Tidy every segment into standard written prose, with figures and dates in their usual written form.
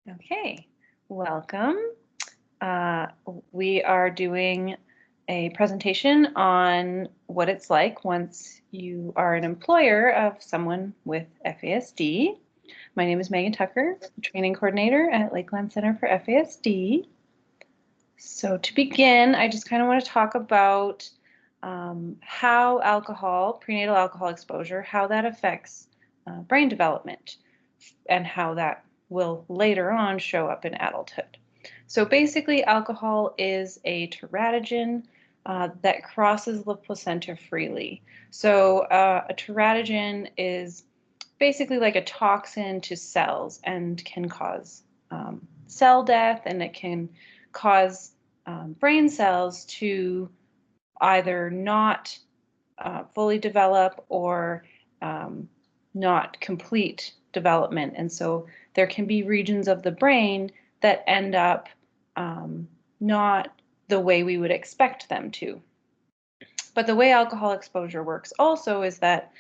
Okay, welcome. Uh, we are doing a presentation on what it's like once you are an employer of someone with FASD. My name is Megan Tucker, training coordinator at Lakeland Center for FASD. So to begin, I just kind of want to talk about how prenatal alcohol exposure, how that affects brain development and how that will later on show up in adulthood. So basically, alcohol is a teratogen that crosses the placenta freely. So a teratogen is basically like a toxin to cells and can cause cell death, and it can cause brain cells to either not fully develop or not complete development. And so there can be regions of the brain that end up not the way we would expect them to. But the way alcohol exposure works also is that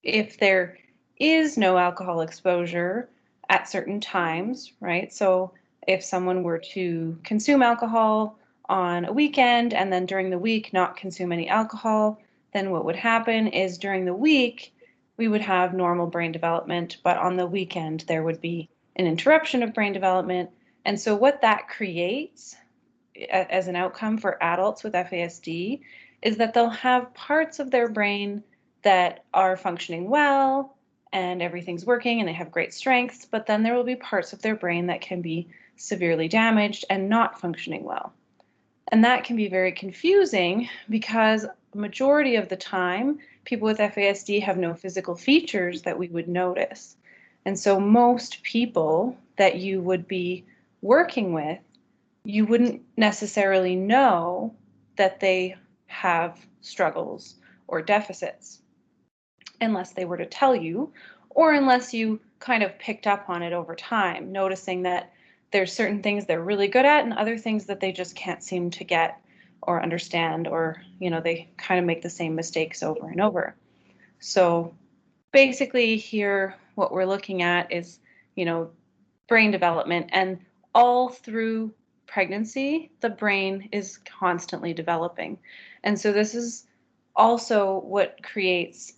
if there is no alcohol exposure at certain times, right? So if someone were to consume alcohol on a weekend and then during the week not consume any alcohol, then what would happen is during the week we would have normal brain development, but on the weekend there would be an interruption of brain development. And so what that creates as an outcome for adults with FASD is that they'll have parts of their brain that are functioning well and everything's working and they have great strengths, but then there will be parts of their brain that can be severely damaged and not functioning well. And that can be very confusing because majority of the time, people with FASD have no physical features that we would notice. And so most people that you would be working with, you wouldn't necessarily know that they have struggles or deficits unless they were to tell you, or unless you kind of picked up on it over time, noticing that there's certain things they're really good at and other things that they just can't seem to get or understand, or they kind of make the same mistakes over and over. So basically here what we're looking at is brain development, and all through pregnancy the brain is constantly developing. And so this is also what creates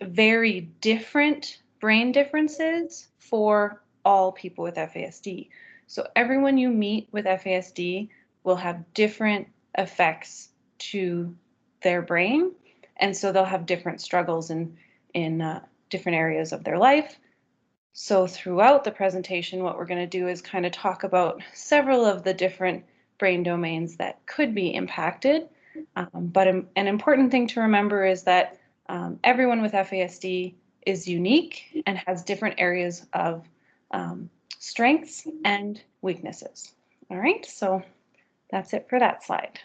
very different brain differences for all people with FASD. So everyone you meet with FASD will have different effects to their brain, and so they'll have different struggles in different areas of their life. So throughout the presentation, what we're going to do is kind of talk about several of the different brain domains that could be impacted. But an important thing to remember is that everyone with FASD is unique and has different areas of strengths and weaknesses. All right, so that's it for that slide.